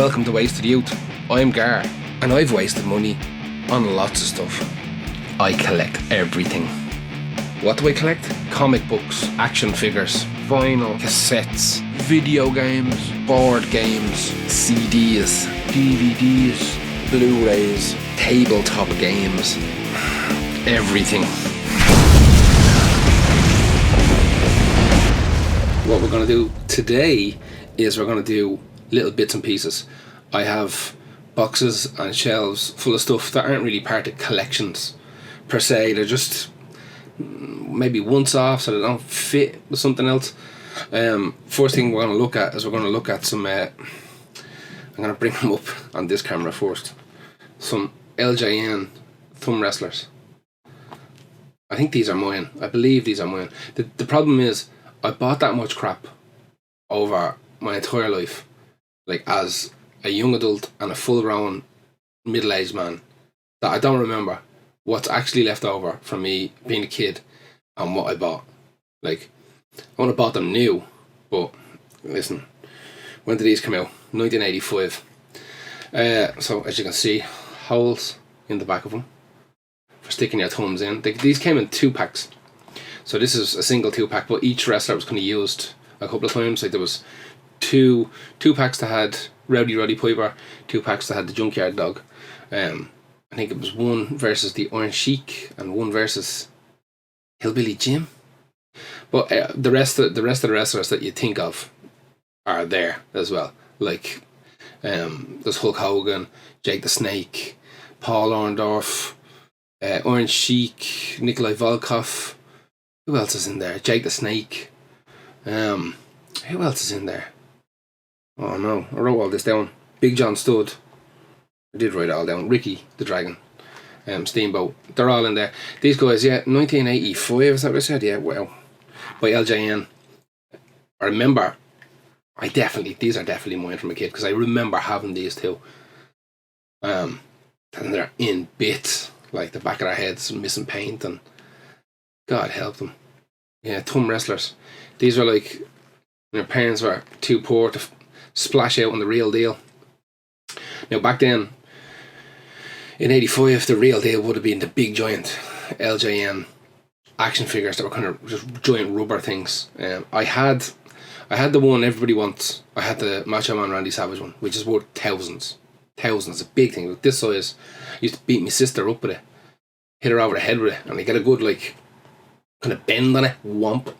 Welcome to Wasted Youth. I'm Gar, and I've wasted money on lots of stuff. I collect everything. What do I collect? Comic books, action figures, vinyl, cassettes, video games, board games, CDs, DVDs, Blu-rays, tabletop games, everything. What we're going to do today is we're going to do little bits and pieces. I have boxes and shelves full of stuff that aren't really part of collections per se. They're just maybe once off, so they don't fit with something else. First thing we're going to look at is we're going to look at some I'm going to bring them up on this camera first. Some LJN thumb wrestlers. I think these are mine. I believe these are mine. The problem is I bought that much crap over my entire life, like as a young adult and a full-grown middle-aged man, that I don't remember what's actually left over from me being a kid and what I bought. Like, I wouldn't have bought them new, but listen, when did these come out? 1985. So as you can see, holes in the back of them for sticking your thumbs in. These came in 2-packs. So this is a single 2-pack, but each wrestler was kind of used a couple of times. Like there was two packs that had Rowdy Roddy Piper, 2 packs that had the Junkyard Dog. I think it was one versus the Iron Sheik and one versus Hillbilly Jim. But the rest of the wrestlers that you think of are there as well. Like there's Hulk Hogan, Jake the Snake, Paul Orndorff, Iron Sheik, Nikolai Volkov. Who else is in there? Jake the Snake. Who else is in there? Oh no, I wrote all this down. Big John Studd. I did write it all down. Ricky the Dragon. Steamboat. They're all in there. These guys, yeah, 1985, is that what I said? Yeah, wow. By LJN. I remember, these are definitely mine from a kid, because I remember having these too. And they're in bits. Like the back of their heads missing paint, and God help them. Yeah, thumb wrestlers. These were like, their parents were too poor to splash out on the real deal. Now back then, in 85, the real deal would have been the big giant LJN action figures that were kind of just giant rubber things. I had the one everybody wants. I had the Macho Man Randy Savage one, which is worth thousands. Thousands, a big thing. Like this size, I used to beat my sister up with it, hit her over the head with it, and I get a good like kind of bend on it, whomp.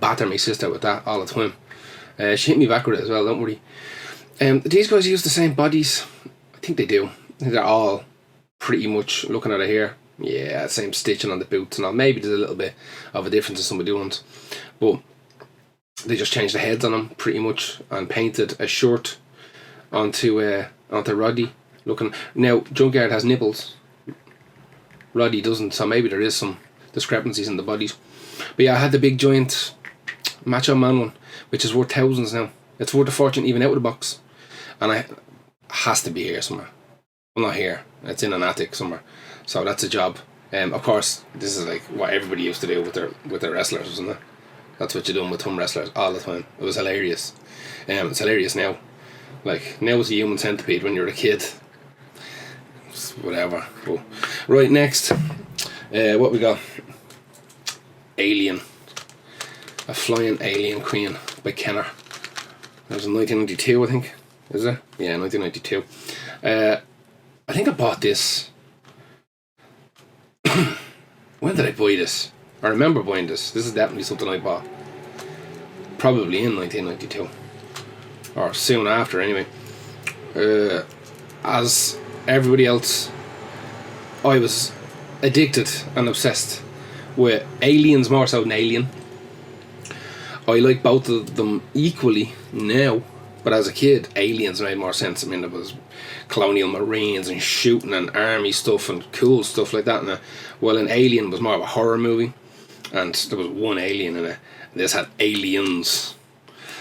Batter my sister with that all the time. She hit me back with it as well, don't worry. These guys use the same bodies. I think they do. I think they're all pretty much, looking at it here, yeah, same stitching on the boots and all. Maybe there's a little bit of a difference in some of the ones, but they just changed the heads on them pretty much and painted a shirt onto Roddy looking. Now Junkyard has nipples, Roddy doesn't, so maybe there is some discrepancies in the bodies. But yeah, I had the big giant Macho Man one, which is worth thousands now. It's worth a fortune even out of the box, and it has to be here somewhere. Well, not here. It's in an attic somewhere. So that's a job. Of course, this is like what everybody used to do with their wrestlers, wasn't it? That's what you're doing with thumb wrestlers all the time. It was hilarious. It's hilarious now. Like now it's a human centipede when you're a kid. It's whatever. But, right, next, what we got? Alien. A Flying Alien Queen by Kenner. That was in 1992, I think. Is it? Yeah, 1992. I think I bought this. When did I buy this? I remember buying this. This is definitely something I bought. Probably in 1992. Or soon after, anyway. As everybody else, I was addicted and obsessed with aliens more so than Alien. I like both of them equally now, but as a kid, Aliens made more sense. I mean, there was colonial marines and shooting and army stuff and cool stuff like that. Well, an Alien was more of a horror movie, and there was one alien in it. This had aliens.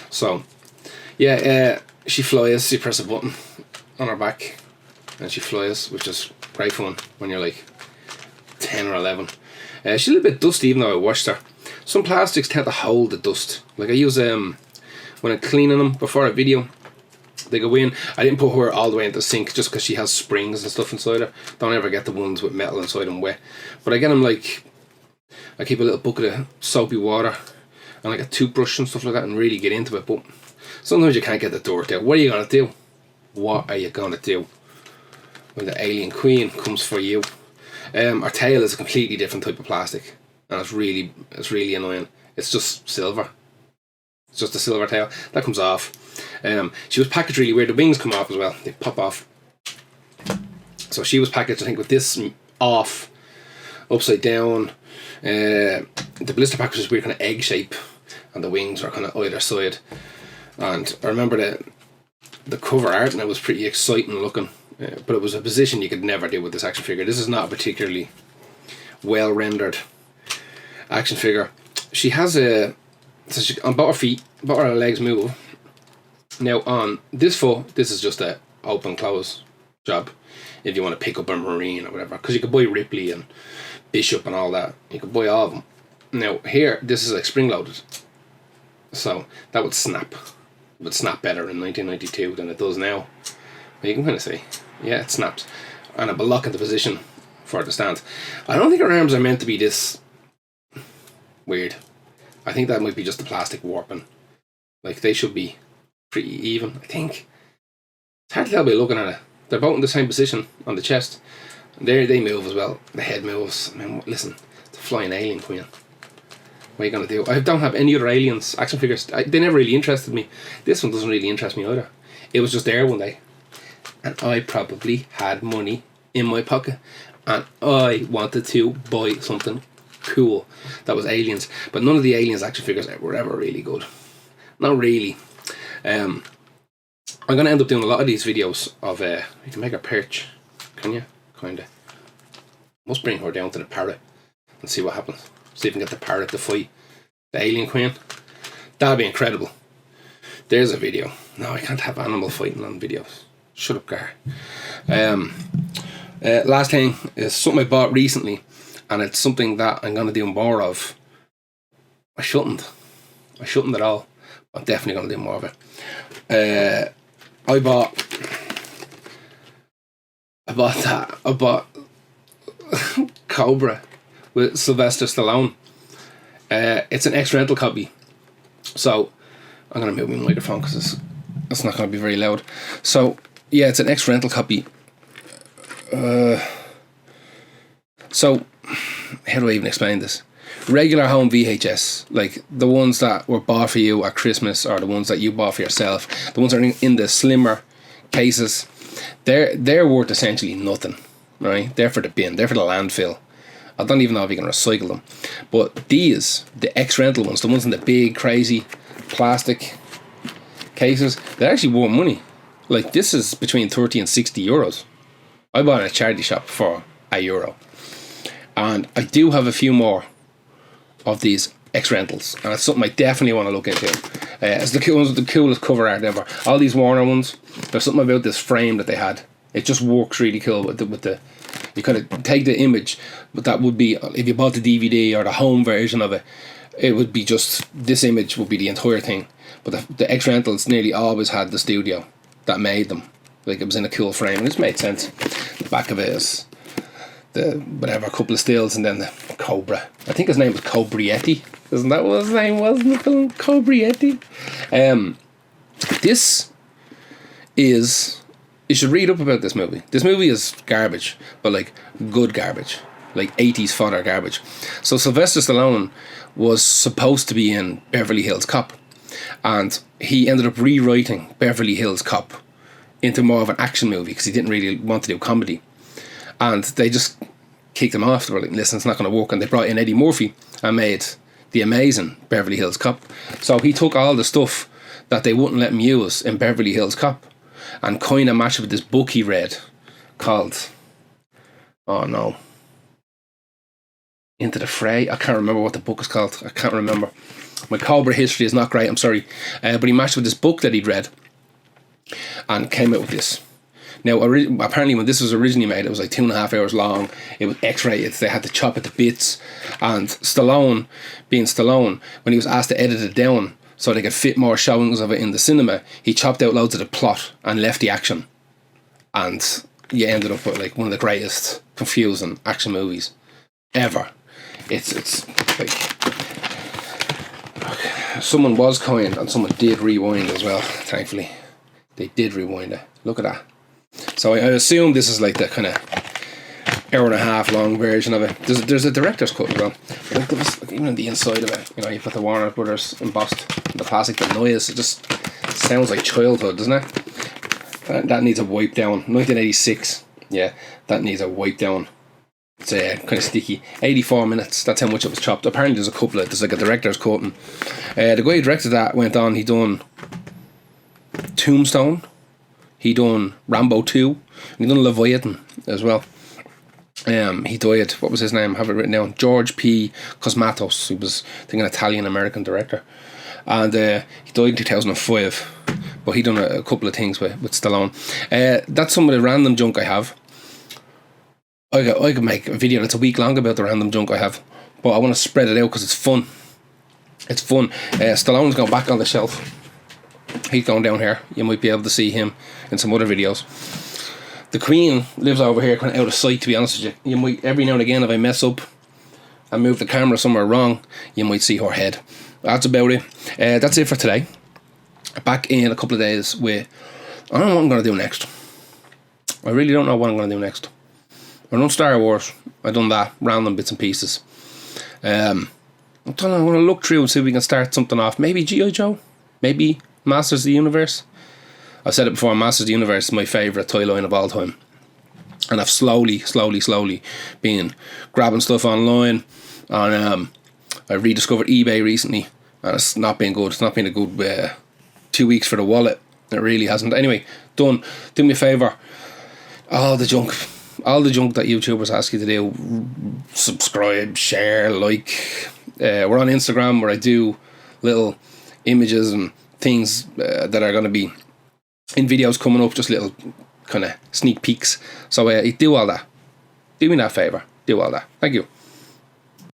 So, yeah, she flies. She press a button on her back, and she flies, which is great fun when you're like 10 or 11. She's a little bit dusty, even though I washed her. Some plastics tend to hold the dust. Like I use when I'm cleaning them before a video, They go in. I didn't put her all the way into the sink just because she has springs and stuff inside her. Don't ever get the ones with metal inside them wet. But I get them like, I keep a little bucket of soapy water and like a toothbrush and stuff like that and really get into it. But sometimes you can't get the dirt out. What are you going to do? What are you going to do when the alien queen comes for you? Our tail is a completely different type of plastic, and it's really annoying. It's just silver. It's just a silver tail that comes off. She was packaged really weird. The wings come off as well. They pop off. So she was packaged, I think, with this off, upside down. The blister package was weird, kind of egg shape, and the wings are kind of either side. And I remember the cover art, and it was pretty exciting looking. But it was a position you could never do with this action figure. This is not a particularly well rendered action figure. She has on both her feet, both her legs move. Now on this foot, this is just a open close job. If you want to pick up a Marine or whatever, because you could buy Ripley and Bishop and all that. You could buy all of them. Now here, this is like spring loaded, so that would snap. It would snap better in 1992 than it does now. But you can kind of see. Yeah, it snaps. And it will lock into position for the stand. I don't think her arms are meant to be this weird. I think that might be just the plastic warping. Like, they should be pretty even, I think. It's hard to tell by looking at it. They're both in the same position on the chest. They move as well. The head moves. I mean, listen, it's a flying alien queen. What are you going to do? I don't have any other aliens, action figures. They never really interested me. This one doesn't really interest me either. It was just there one day. And I probably had money in my pocket, and I wanted to buy something cool that was aliens. But none of the aliens action figures were ever really good. Not really. I'm going to end up doing a lot of these videos of you can make her perch, can you? Kinda. Must bring her down to the parrot and see what happens. See if we can get the parrot to fight the alien queen. That'd be incredible. There's a video. No, I can't have animal fighting on videos. Shut up, Gar. Last thing is something I bought recently, and it's something that I'm going to do more of. I shouldn't at all. I'm definitely going to do more of it. I bought Cobra with Sylvester Stallone. It's an ex-rental copy, so I'm going to move my microphone because it's not going to be very loud. So yeah, it's an ex-rental copy. So how do I even explain this? Regular home VHS, like the ones that were bought for you at Christmas, or the ones that you bought for yourself, the ones that are in the slimmer cases, they're worth essentially nothing, right? They're for the bin, they're for the landfill. I don't even know if you can recycle them. But these, the ex-rental ones, the ones in the big crazy plastic cases, they're actually worth money. Like, this is between 30 and 60 euros. I bought it at a charity shop for €1. And I do have a few more of these ex-rentals, and it's something I definitely want to look into. It's the ones with the coolest cover art ever. All these Warner ones, there's something about this frame that they had. It just works really cool with the you kind of take the image, but that would be, if you bought the DVD or the home version of it, it would be just, this image would be the entire thing. But the ex-rentals nearly always had the studio that made them. Like, it was in a cool frame, and it just made sense. The back of it is the whatever, a couple of stills, and then the Cobra. I think his name was Cobrietti. Isn't that what his name was in the film? Cobrietti. This is, you should read up about this movie. This movie is garbage, but like good garbage, like 80s fodder garbage. So Sylvester Stallone was supposed to be in Beverly Hills Cop, and he ended up rewriting Beverly Hills Cop into more of an action movie because he didn't really want to do comedy. And they just kicked him off. They were like, listen, it's not going to work. And they brought in Eddie Murphy and made the amazing Beverly Hills Cop. So he took all the stuff that they wouldn't let him use in Beverly Hills Cop and kind of matched it with this book he read called, oh no, Into the Fray. I can't remember what the book is called. I can't remember. My Cobra history is not great, I'm sorry. But he matched with this book that he'd read and came out with this. Now, apparently when this was originally made, it was like 2.5 hours long. It was X-rated. They had to chop it to bits. And Stallone, being Stallone, when he was asked to edit it down so they could fit more showings of it in the cinema, he chopped out loads of the plot and left the action, and you ended up with like one of the greatest confusing action movies ever. It's like, someone was kind and someone did rewind as well. Thankfully, they did rewind it. Look at that. So I assume this is like the kind of hour and a half long version of it. There's a director's cut as well. Like even on the inside of it, you know, you put the Warner Brothers embossed in the plastic. The noise, it just sounds like childhood, doesn't it? That needs a wipe down. 1986. Yeah, that needs a wipe down. It's kind of sticky. 84 minutes. That's how much it was chopped. Apparently, there's like a director's cut. And, the guy who directed that went on. He done Tombstone. He done Rambo 2. He done Leviathan as well. He died. What was his name? I have it written down. George P. Cosmatos. He was, I think, an Italian-American director. And he died in 2005. But he done a couple of things with Stallone. That's some of the random junk I have. I could make a video that's a week long about the random junk I have. But I want to spread it out because it's fun. It's fun. Stallone's going back on the shelf. He's going down here. You might be able to see him in some other videos. The Queen lives over here, kind of out of sight, to be honest with you. You might, every now and again, if I mess up and move the camera somewhere wrong, you might see her head. That's about it. That's it for today. Back in a couple of days with... I don't know what I'm going to do next. I really don't know what I'm going to do next. I've done Star Wars. I've done that. Random bits and pieces. I don't know. I want to look through and see if we can start something off. Maybe G.I. Joe? Maybe Masters of the Universe? I've said it before, Masters of the Universe is my favourite toy line of all time. And I've slowly been grabbing stuff online. And I rediscovered eBay recently. And it's not been good. It's not been a good 2 weeks for the wallet. It really hasn't. Anyway, done. Do me a favour. All the junk that YouTubers ask you to do, subscribe, share, like. We're on Instagram where I do little images and things that are going to be in videos coming up, just little kind of sneak peeks. So do all that. Do me that favour. Do all that. Thank you.